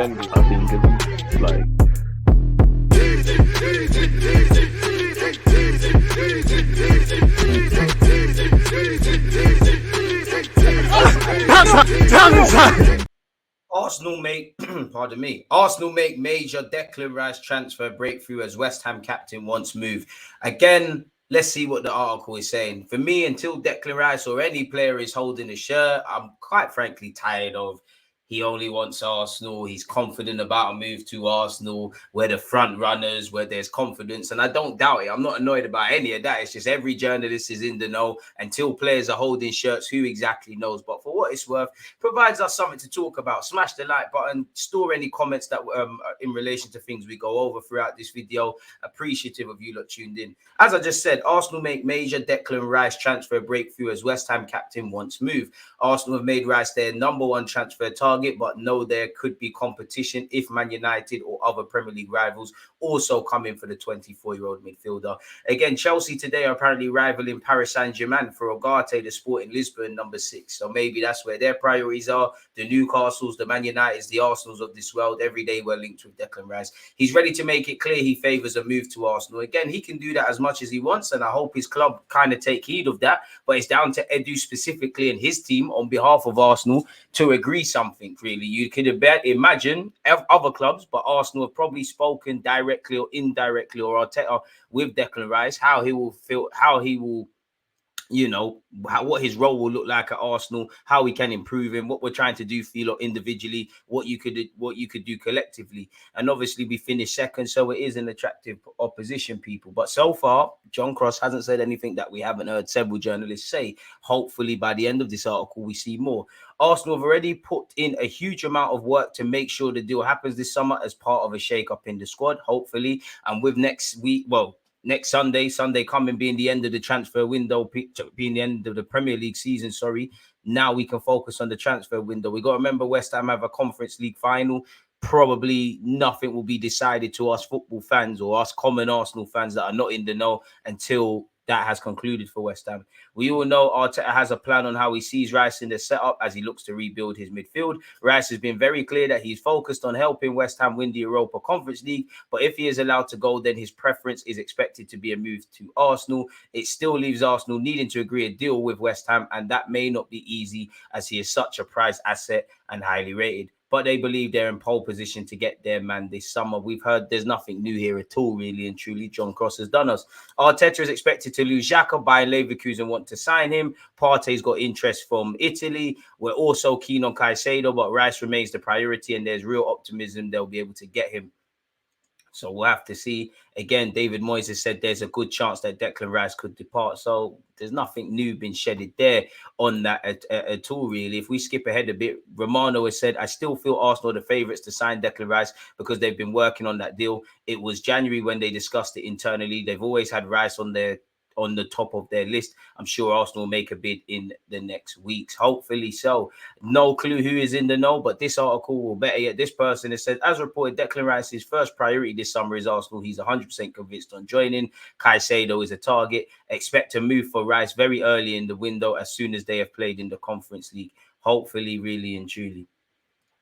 defending, I think, isn't like. Arsenal make, pardon me, Arsenal make major Declan Rice transfer breakthrough as West Ham captain wants move. Again, let's see what the article is saying. For me, until Declan Rice or any player is holding a shirt, I'm quite frankly tired of he only wants Arsenal. He's confident about a move to Arsenal. We're the front runners, where there's confidence. And I don't doubt it. I'm not annoyed about any of that. It's just every journalist is in the know. Until players are holding shirts, who exactly knows? But for what it's worth, provides us something to talk about. Smash the like button. Store any comments that in relation to things we go over throughout this video. Appreciative of you lot tuned in. As I just said, Arsenal make major Declan Rice transfer breakthrough as West Ham captain wants move. Arsenal have made Rice their #1 transfer target, but know there could be competition if Man United or other Premier League rivals also come in for the 24-year-old midfielder. Again, Chelsea today are apparently rivaling Paris Saint-Germain for Ugarte, the Sporting Lisbon #6. So maybe that's where their priorities are. The Newcastles, the Man Uniteds, the Arsenals of this world. Every day we're linked with Declan Rice. He's ready to make it clear he favours a move to Arsenal. Again, he can do that as much as he wants, and I hope his club kind of take heed of that. But it's down to Edu specifically and his team on behalf of Arsenal to agree something, really. You could imagine other clubs, but Arsenal have probably spoken directly or indirectly, or Arteta with Declan Rice, how he will feel, how he will, you know, what his role will look like at Arsenal, how we can improve him, what we're trying to do for you lot individually, what you could do collectively. And obviously we finished second, so it is an attractive opposition, people. But so far, John Cross hasn't said anything that we haven't heard several journalists say. Hopefully by the end of this article, we see more. Arsenal have already put in a huge amount of work to make sure the deal happens this summer as part of a shake-up in the squad, hopefully. And with next Sunday coming being the end of the transfer window, being the end of the Premier League season, now we can focus on the transfer window. We got to remember West Ham have a Conference League final. Probably nothing will be decided to us football fans or us common Arsenal fans that are not in the know until that has concluded for West Ham. We all know Arteta has a plan on how he sees Rice in the setup as he looks to rebuild his midfield. Rice has been very clear that he's focused on helping West Ham win the Europa Conference League, but if he is allowed to go, then his preference is expected to be a move to Arsenal. It still leaves Arsenal needing to agree a deal with West Ham, and that may not be easy as he is such a prized asset and highly rated. But they believe they're in pole position to get their man this summer. We've heard there's nothing new here at all, really and truly. John Cross has done us. Arteta is expected to lose Xhaka. Bayern Leverkusen want to sign him. Partey's got interest from Italy. We're also keen on Caicedo, but Rice remains the priority, and there's real optimism they'll be able to get him. So we'll have to see. Again, David Moyes has said there's a good chance that Declan Rice could depart. So there's nothing new been shedded there on that at all, really. If we skip ahead a bit, Romano has said, I still feel Arsenal are the favourites to sign Declan Rice because they've been working on that deal. It was January when they discussed it internally. They've always had Rice on the top of their list. I'm sure Arsenal will make a bid in the next weeks, hopefully so. No clue who is in the know, but this article, or better yet, this person has said, as reported, Declan Rice's first priority this summer is Arsenal. He's 100% convinced on joining. Caicedo is a target. Expect to move for Rice very early in the window as soon as they have played in the Conference League. Hopefully, really and truly.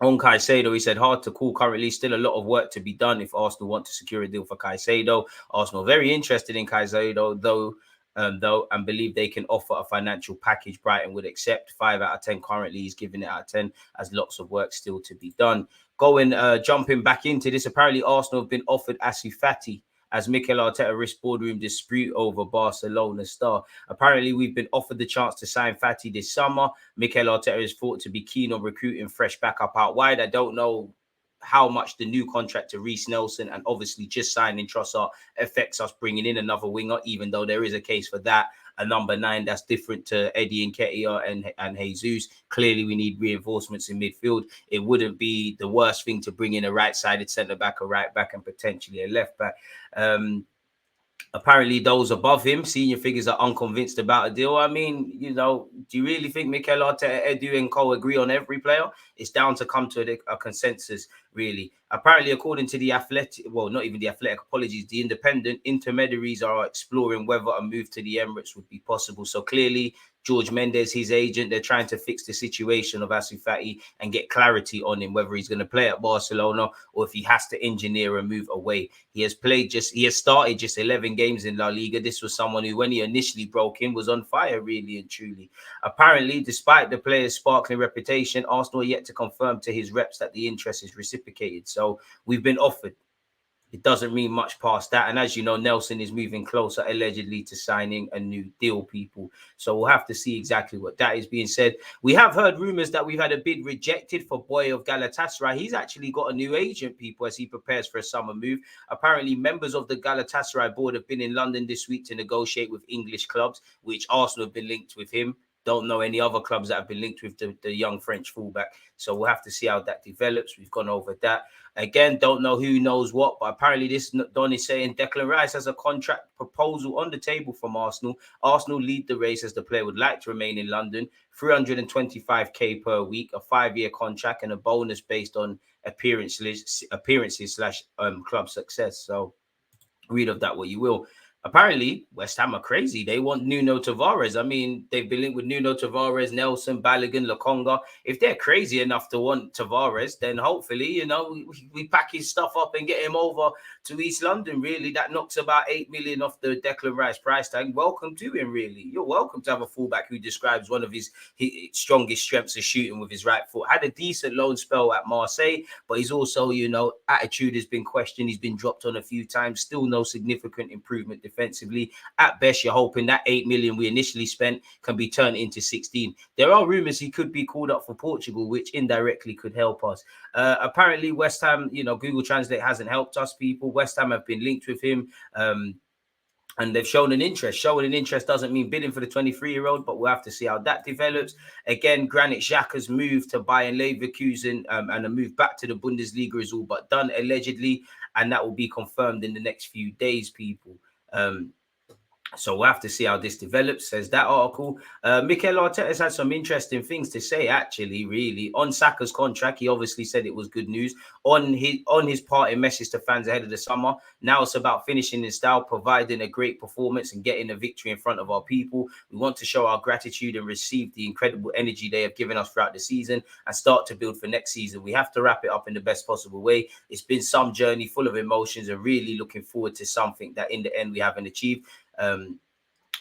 On Caicedo, he said, hard to call currently. Still a lot of work to be done if Arsenal want to secure a deal for Caicedo. Arsenal very interested in Caicedo, though, and believe they can offer a financial package Brighton would accept. 5 out of 10 currently. He's giving it out of 10 as lots of work still to be done. Jumping back into this, apparently Arsenal have been offered Ansu Fati as Mikel Arteta risks boardroom dispute over Barcelona star. Apparently, we've been offered the chance to sign Fati this summer. Mikel Arteta is thought to be keen on recruiting fresh backup out wide. I don't know how much the new contract to Reece Nelson and obviously just signing Trossard affects us bringing in another winger, even though there is a case for that. A number 9 that's different to Eddie Nketiah and Jesus. Clearly, we need reinforcements in midfield. It wouldn't be the worst thing to bring in a right-sided centre-back, a right-back, and potentially a left-back. Apparently, those above him, senior figures, are unconvinced about a deal. I mean, you know, do you really think Mikel Arteta, Edu, and Co agree on every player? It's down to come to a consensus. really. Apparently, according to the Athletic, well, not even the Athletic, apologies, the independent intermediaries are exploring whether a move to the Emirates would be possible. So clearly, George Mendes, his agent, they're trying to fix the situation of Ansu Fati and get clarity on him, whether he's going to play at Barcelona or if he has to engineer a move away. He has started just 11 games in La Liga. This was someone who, when he initially broke in, was on fire, really and truly. Apparently, despite the player's sparkling reputation, Arsenal are yet to confirm to his reps that the interest is reciprocated. So we've been offered. It doesn't mean much past that. And as you know, Nelson is moving closer, allegedly, to signing a new deal, people. So we'll have to see exactly what that is being said. We have heard rumors that we've had a bid rejected for Boy of Galatasaray. He's actually got a new agent, people, as he prepares for a summer move. Apparently, members of the Galatasaray board have been in London this week to negotiate with English clubs, which Arsenal have been linked with him. Don't know any other clubs that have been linked with the young French fullback. So we'll have to see how that develops. We've gone over that. Again, don't know who knows what, but apparently this Don is saying Declan Rice has a contract proposal on the table from Arsenal. Arsenal lead the race as the player would like to remain in London. 325k per week, a 5-year contract, and a bonus based on appearances / club success. So read of that what you will. Apparently, West Ham are crazy. They want Nuno Tavares. I mean, they've been linked with Nuno Tavares, Nelson, Balogun, Lokonga. If they're crazy enough to want Tavares, then hopefully, you know, we pack his stuff up and get him over to East London, really. That knocks about 8 million off the Declan Rice price tag. Welcome to him, really. You're welcome to have a fullback who describes one of his strongest strengths is shooting with his right foot. Had a decent loan spell at Marseille, but he's also, you know, attitude has been questioned. He's been dropped on a few times. Still no significant improvement defensively. At best, you're hoping that 8 million we initially spent can be turned into 16. There are rumors he could be called up for Portugal, which indirectly could help us. Apparently, West Ham, you know, Google Translate hasn't helped us, people. West Ham have been linked with him. And they've shown an interest. Showing an interest doesn't mean bidding for the 23-year-old, but we'll have to see how that develops. Again, Granit Xhaka's move to Bayern Leverkusen and a move back to the Bundesliga is all but done, allegedly, and that will be confirmed in the next few days, people. So we'll have to see how this develops, says that article. Mikel Arteta's had some interesting things to say, actually, really. On Saka's contract, he obviously said it was good news. On his parting message to fans ahead of the summer, now it's about finishing in style, providing a great performance and getting a victory in front of our people. We want to show our gratitude and receive the incredible energy they have given us throughout the season and start to build for next season. We have to wrap it up in the best possible way. It's been some journey full of emotions and really looking forward to something that in the end we haven't achieved.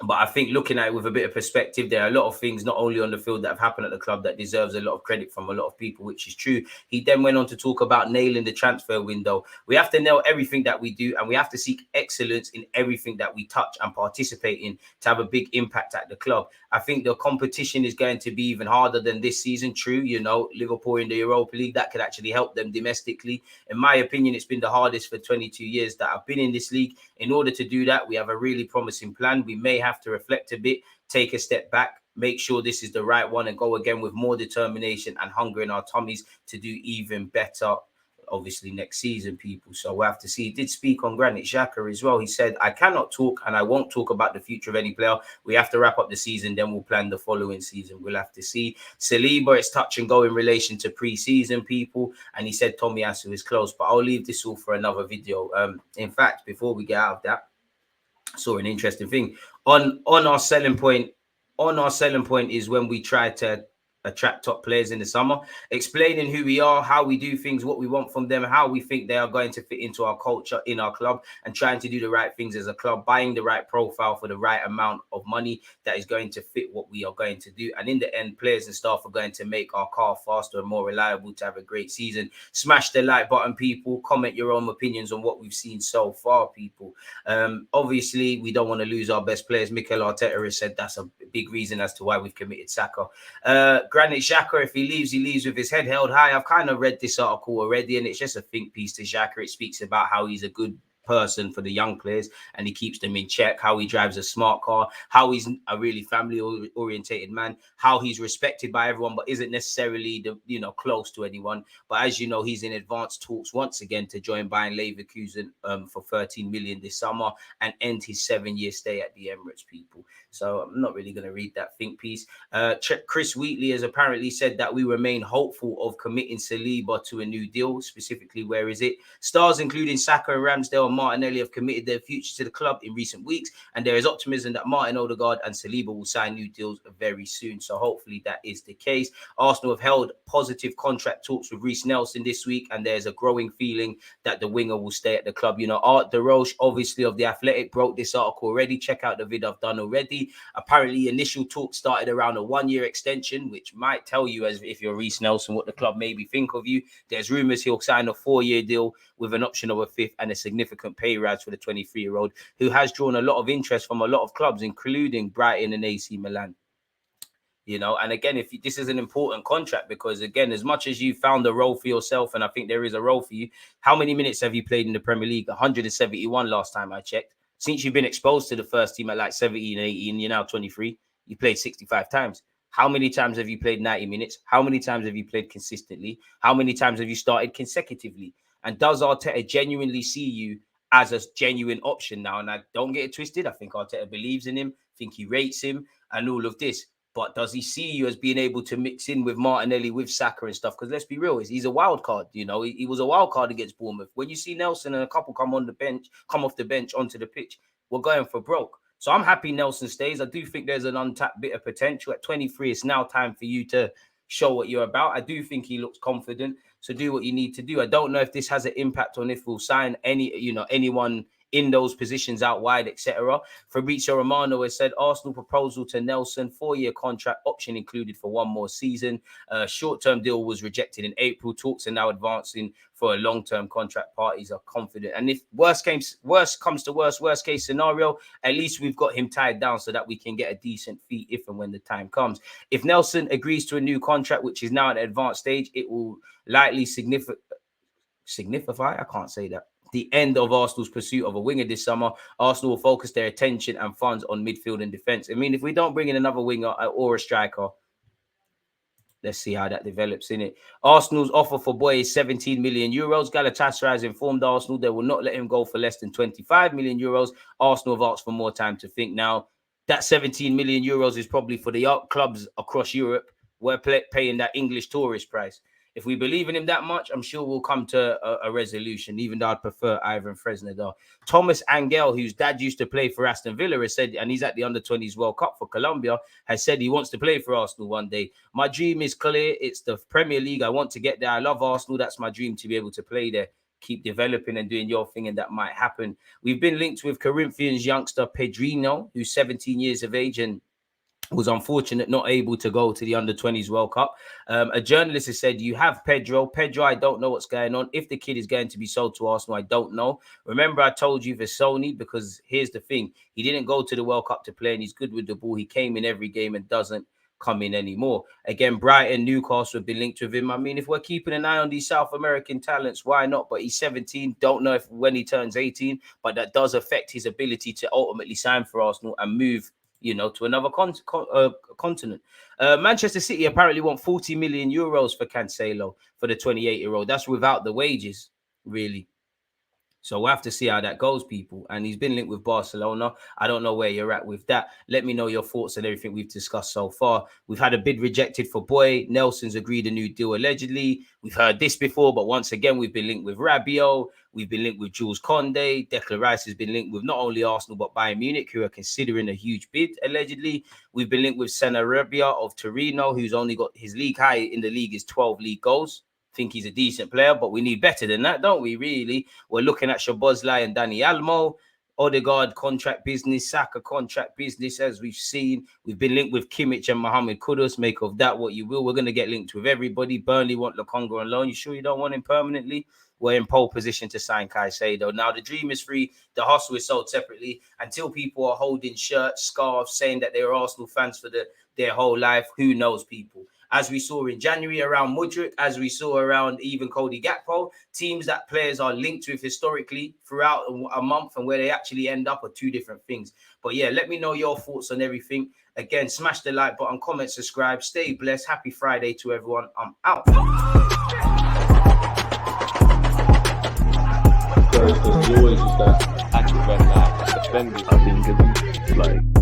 But I think looking at it with a bit of perspective, there are a lot of things not only on the field that have happened at the club that deserves a lot of credit from a lot of people, which is true. He then went on to talk about nailing the transfer window. We have to nail everything that we do, and we have to seek excellence in everything that we touch and participate in to have a big impact at the club. I think the competition is going to be even harder than this season. True, you know, Liverpool in the Europa League, that could actually help them domestically. In my opinion, it's been the hardest for 22 years that I've been in this league. In order to do that, we have a really promising plan. We may have to reflect a bit, take a step back, make sure this is the right one, and go again with more determination and hunger in our tummies to do even better, obviously, next season, people. So we'll have to see. He did speak on Granit Xhaka as well. He said, I cannot talk and I won't talk about the future of any player. We have to wrap up the season, then we'll plan the following season. We'll have to see. Saliba, it's touch and go in relation to pre-season, people. And he said Tommy Ansu is close, but I'll leave this all for another video. In fact, before we get out of that, I saw an interesting thing. On our selling point is when we try to attract top players in the summer, explaining who we are, how we do things, what we want from them, how we think they are going to fit into our culture in our club, and trying to do the right things as a club, buying the right profile for the right amount of money that is going to fit what we are going to do. And in the end, players and staff are going to make our car faster and more reliable to have a great season. Smash the like button, people. Comment your own opinions on what we've seen so far, people. Obviously, we don't want to lose our best players. Mikel Arteta has said that's a big reason as to why we've committed Saka. Granit Xhaka, if he leaves with his head held high. I've kind of read this article already, and it's just a think piece to Xhaka. It speaks about how he's a good person for the young players, and he keeps them in check, how he drives a smart car, how he's a really family orientated man, how he's respected by everyone but isn't necessarily close to anyone. But as you know, he's in advanced talks once again to join Bayern Leverkusen for 13 million this summer and end his 7-year stay at the Emirates, people. So I'm not really going to read that think piece. Chris Wheatley has apparently said that we remain hopeful of committing Saliba to a new deal. Specifically, where is it? Stars including Saka and Ramsdale and Martinelli have committed their future to the club in recent weeks, and there is optimism that Martin Odegaard and Saliba will sign new deals very soon. So hopefully that is the case. Arsenal have held positive contract talks with Reece Nelson this week, and there's a growing feeling that the winger will stay at the club. Art DeRoche, obviously of The Athletic, broke this article already. Check out the vid I've done already. Apparently, initial talk started around a 1-year extension, which might tell you, as if you're Reece Nelson, what the club maybe think of you. There's rumours he'll sign a 4-year deal with an option of a 5th and a significant pay rise for the 23-year-old, who has drawn a lot of interest from a lot of clubs, including Brighton and AC Milan. And again, if this is an important contract, because again, as much as you found a role for yourself, and I think there is a role for you, how many minutes have you played in the Premier League? 171 last time I checked. Since you've been exposed to the first team at like 17, 18, you're now 23, you played 65 times. How many times have you played 90 minutes? How many times have you played consistently? How many times have you started consecutively? And does Arteta genuinely see you as a genuine option now? And I don't get it twisted. I think Arteta believes in him. I think he rates him and all of this. But does he see you as being able to mix in with Martinelli, with Saka and stuff? Because let's be real, he's a wild card. He was a wild card against Bournemouth. When you see Nelson and a couple come off the bench onto the pitch, we're going for broke. So I'm happy Nelson stays. I do think there's an untapped bit of potential. At 23, it's now time for you to show what you're about. I do think he looks confident. So do what you need to do. I don't know if this has an impact on if we'll sign anyone in those positions out wide, etc. Fabrizio Romano has said Arsenal proposal to Nelson, 4-year contract, option included for 1 more season. Short-term deal was rejected in April. Talks are now advancing for a long-term contract. Parties are confident. And if worst comes to worst case scenario, at least we've got him tied down so that we can get a decent fee if and when the time comes. If Nelson agrees to a new contract, which is now at an advanced stage, it will likely signify, I can't say that, the end of Arsenal's pursuit of a winger this summer. Arsenal will focus their attention and funds on midfield and defence. I mean, if we don't bring in another winger or a striker, let's see how that develops, in it. Arsenal's offer for Boy is 17 million euros. Galatasaray has informed Arsenal they will not let him go for less than 25 million euros. Arsenal have asked for more time to think. Now, that 17 million euros is probably for the clubs across Europe. We're paying that English tourist price. If we believe in him that much, I'm sure we'll come to a resolution, even though I'd prefer Ivan Fresneda. Thomas Angel, whose dad used to play for Aston Villa, has said, and he's at the Under-20s World Cup for Colombia, has said he wants to play for Arsenal one day. My dream is clear. It's the Premier League. I want to get there. I love Arsenal. That's my dream, to be able to play there. Keep developing and doing your thing, and that might happen. We've been linked with Corinthians youngster Pedrinho, who's 17 years of age and was unfortunate not able to go to the Under-20s World Cup. A journalist has said, you have Pedro, I don't know what's going on. If the kid is going to be sold to Arsenal, I don't know. Remember, I told you for Sony, because here's the thing. He didn't go to the World Cup to play, and he's good with the ball. He came in every game and doesn't come in anymore. Again, Brighton, Newcastle have been linked with him. I mean, if we're keeping an eye on these South American talents, why not? But he's 17. Don't know if when he turns 18, but that does affect his ability to ultimately sign for Arsenal and move to another continent. Manchester City apparently want 40 million euros for Cancelo, for the 28-year-old. That's without the wages, really. So we'll have to see how that goes, people. And he's been linked with Barcelona. I don't know where you're at with that. Let me know your thoughts on everything we've discussed so far. We've had a bid rejected for Boy. Nelson's agreed a new deal, allegedly. We've heard this before, but once again, we've been linked with Rabiot. We've been linked with Jules Koundé. Declan Rice has been linked with not only Arsenal, but Bayern Munich, who are considering a huge bid, allegedly. We've been linked with Sarabia of Torino, who's only got his league high in the league is 12 league goals. Think he's a decent player, but we need better than that, don't we, really? We're looking at Szoboszlai and Dani Almo. Odegaard contract business, Saka contract business, as we've seen. We've been linked with Kimmich and Mohamed Kudus. Make of that what you will. We're going to get linked with everybody. Burnley want Lukonga on loan. You sure you don't want him permanently? We're in pole position to sign Caicedo. Now, the dream is free. The hustle is sold separately. Until people are holding shirts, scarves, saying that they're Arsenal fans for their whole life, who knows, people? as we saw in January around Mudryk, as we saw around even Cody Gakpo. Teams that players are linked with historically throughout a month and where they actually end up are two different things. But yeah, let me know your thoughts on everything. Again, smash the like button, comment, subscribe, stay blessed. Happy Friday to everyone. I'm out. Because you always use that active red light, defenders. I think it's like